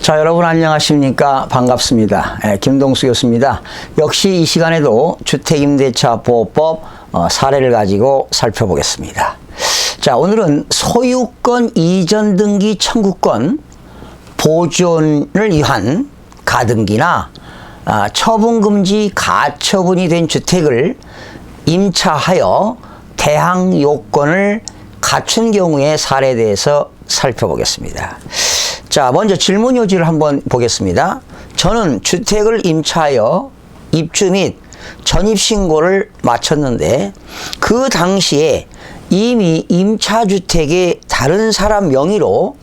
자, 여러분 안녕하십니까? 반갑습니다. 김동수 교수입니다. 역시 이 시간에도 주택임대차보호법 사례를 가지고 살펴보겠습니다. 자, 오늘은 소유권 이전 등기 청구권 보존을 위한 가등기나 처분금지 가처분이 된 주택을 임차하여 대항 요건을 갖춘 경우의 사례에 대해서 살펴보겠습니다. 자, 먼저 질문 요지를 한번 보겠습니다. 저는 주택을 임차하여 입주 및 전입신고를 마쳤는데 그 당시에 이미 임차주택의 다른 사람 명의로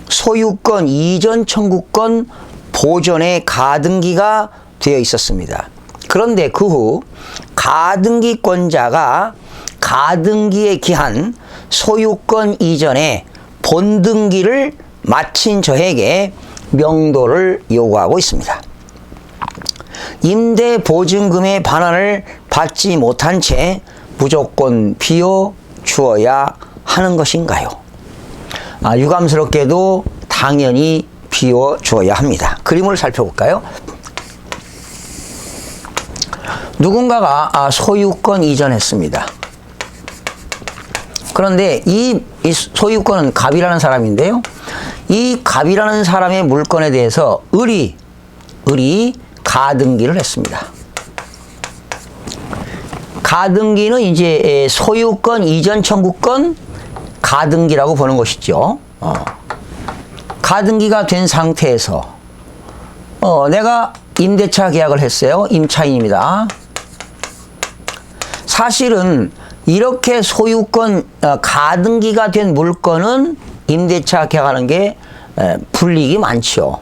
소유권 이전 청구권 보존의 가등기가 되어 있었습니다. 그런데 그 후 가등기권자가 가등기에 기한 소유권 이전에 본등기를 마친 저에게 명도를 요구하고 있습니다. 임대보증금의 반환을 받지 못한 채 무조건 비워주어야 하는 것인가요? 유감스럽게도 당연히 비워주어야 합니다. 그림을 살펴볼까요? 누군가가 소유권 이전했습니다. 그런데 이 소유권은 갑이라는 사람인데요. 이 갑이라는 사람의 물건에 대해서 을이 가등기를 했습니다. 가등기는 이제 소유권 이전 청구권 가등기라고 보는 것이죠. 가등기가 된 상태에서 내가 임대차 계약을 했어요. 임차인입니다. 사실은 이렇게 소유권 가등기가 된 물건은 임대차 계약하는 게 불이익이 많죠.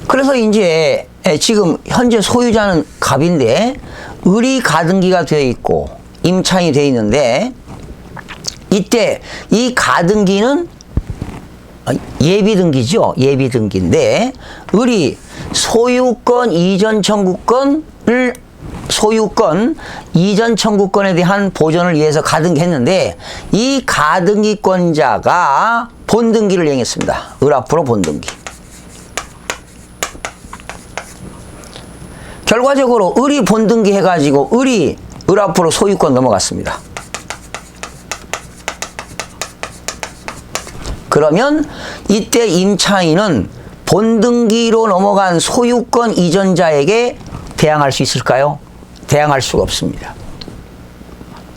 그래서 이제 지금 현재 소유자는 갑인데 을이 가등기가 되어 있고 임차인이 되어 있는데 이때 이 가등기는 예비등기죠. 예비등기인데 을이 소유권 이전 청구권에 대한 보존을 위해서 가등기했는데 이 가등기권자가 본등기를 이행했습니다. 을 앞으로 본등기. 결과적으로 을이 본등기 해가지고 을이 을 앞으로 소유권 넘어갔습니다. 그러면 이때 임차인은 본등기로 넘어간 소유권 이전자에게 대항할 수 있을까요? 대항할 수가 없습니다.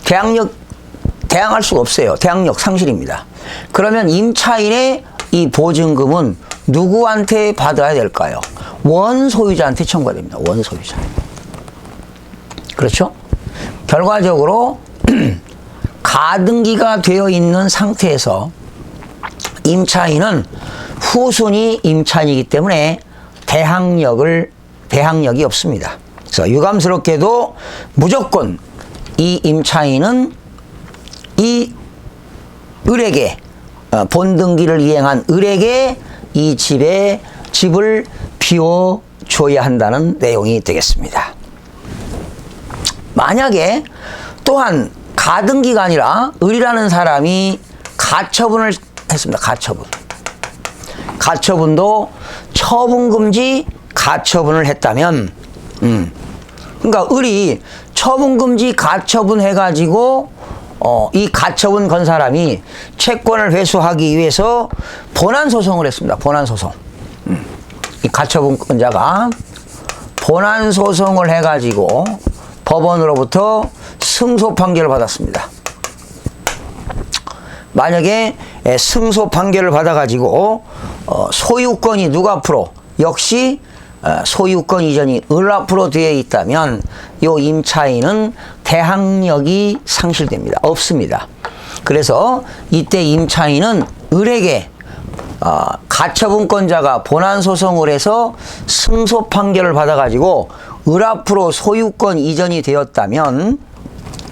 대항할 수가 없어요. 대항력 상실입니다. 그러면 임차인의 이 보증금은 누구한테 받아야 될까요? 원소유자한테 청구가 됩니다. 원소유자. 그렇죠? 결과적으로 가등기가 되어 있는 상태에서 임차인은 후순위 임차인이기 때문에 대항력이 없습니다. 그래서 유감스럽게도 무조건 이 임차인은 이 을에게 본등기를 이행한 을에게 이 집을 비워줘야 한다는 내용이 되겠습니다. 만약에 또한 가등기가 아니라 을이라는 사람이 가처분을 했습니다. 가처분도 처분금지 가처분을 했다면 그러니까 을이 처분금지 가처분 해가지고 이 가처분 건 사람이 채권을 회수하기 위해서 본안소송을 했습니다. 본안소송. 이 가처분권자가 본안소송을 해가지고 법원으로부터 승소 판결을 받았습니다. 만약에 승소 판결을 받아가지고 소유권이 누구 앞으로 역시 소유권 이전이 을 앞으로 되어 있다면 요 임차인은 대항력이 상실됩니다. 없습니다. 그래서 이때 임차인은 을에게 가처분권자가 본안소송을 해서 승소 판결을 받아가지고 을 앞으로 소유권 이전이 되었다면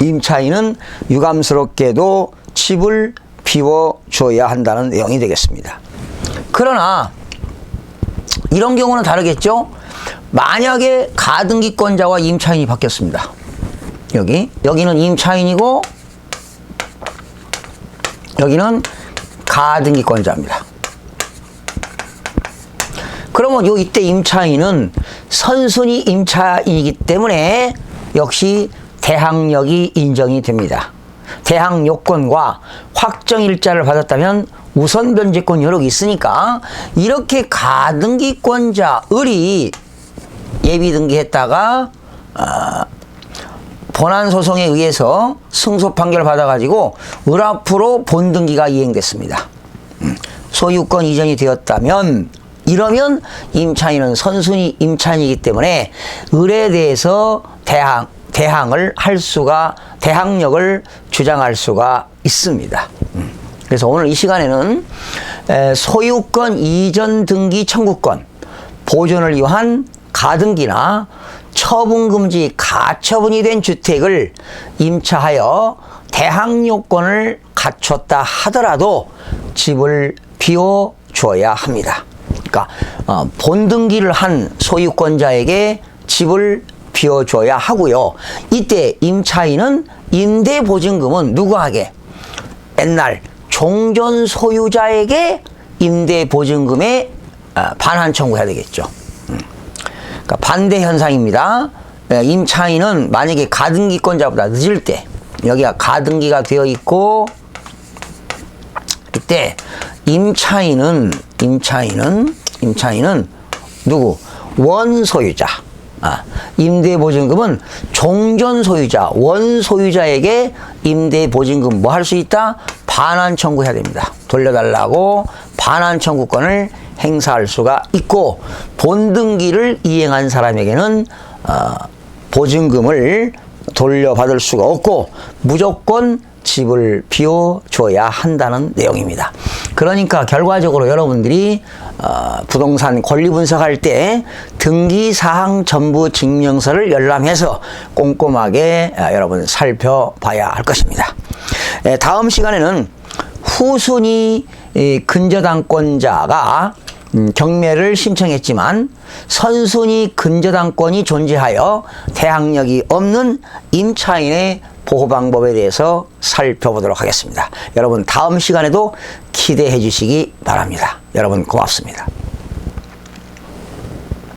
임차인은 유감스럽게도 집을 비워줘야 한다는 내용이 되겠습니다. 그러나 이런 경우는 다르겠죠? 만약에 가등기권자와 임차인이 바뀌었습니다. 여기는 임차인이고 여기는 가등기권자입니다. 그러면 이때 임차인은 선순위 임차인이기 때문에 역시 대항력이 인정이 됩니다. 대항 요건과 확정 일자를 받았다면 우선 변제권 여력이 있으니까 이렇게 가등기권자 을이 예비 등기했다가 본안 소송에 의해서 승소 판결을 받아가지고 을 앞으로 본등기가 이행됐습니다. 소유권 이전이 되었다면 이러면 임차인은 선순위 임차인이기 때문에 을에 대해서 대항을 할 수가 대항력을 주장할 수가 있습니다. 그래서 오늘 이 시간에는 소유권 이전 등기 청구권, 보존을 위한 가등기나 처분금지 가처분이 된 주택을 임차하여 대항요건을 갖췄다 하더라도 집을 비워줘야 합니다. 그러니까 본등기를 한 소유권자에게 집을 비워줘야 하고요. 이때 임차인은 임대보증금은 누구에게? 옛날 종전 소유자에게 임대보증금에 반환 청구해야 되겠죠. 그러니까 반대 현상입니다. 임차인은 만약에 가등기권자보다 늦을 때 여기가 가등기가 되어 있고 이때 임차인은 누구? 원소유자. 임대보증금은 종전 소유자, 원소유자에게 임대보증금 뭐 할 수 있다? 반환 청구해야 됩니다. 돌려달라고 반환 청구권을 행사할 수가 있고 본등기를 이행한 사람에게는 보증금을 돌려받을 수가 없고 무조건 집을 비워줘야 한다는 내용입니다. 그러니까 결과적으로 여러분들이 부동산 권리 분석할 때 등기사항 전부 증명서를 열람해서 꼼꼼하게 여러분 살펴봐야 할 것입니다. 다음 시간에는 후순위 근저당권자가 경매를 신청했지만 선순위 근저당권이 존재하여 대항력이 없는 임차인의 보호 방법에 대해서 살펴보도록 하겠습니다. 여러분 다음 시간에도 기대해 주시기 바랍니다. 여러분 고맙습니다.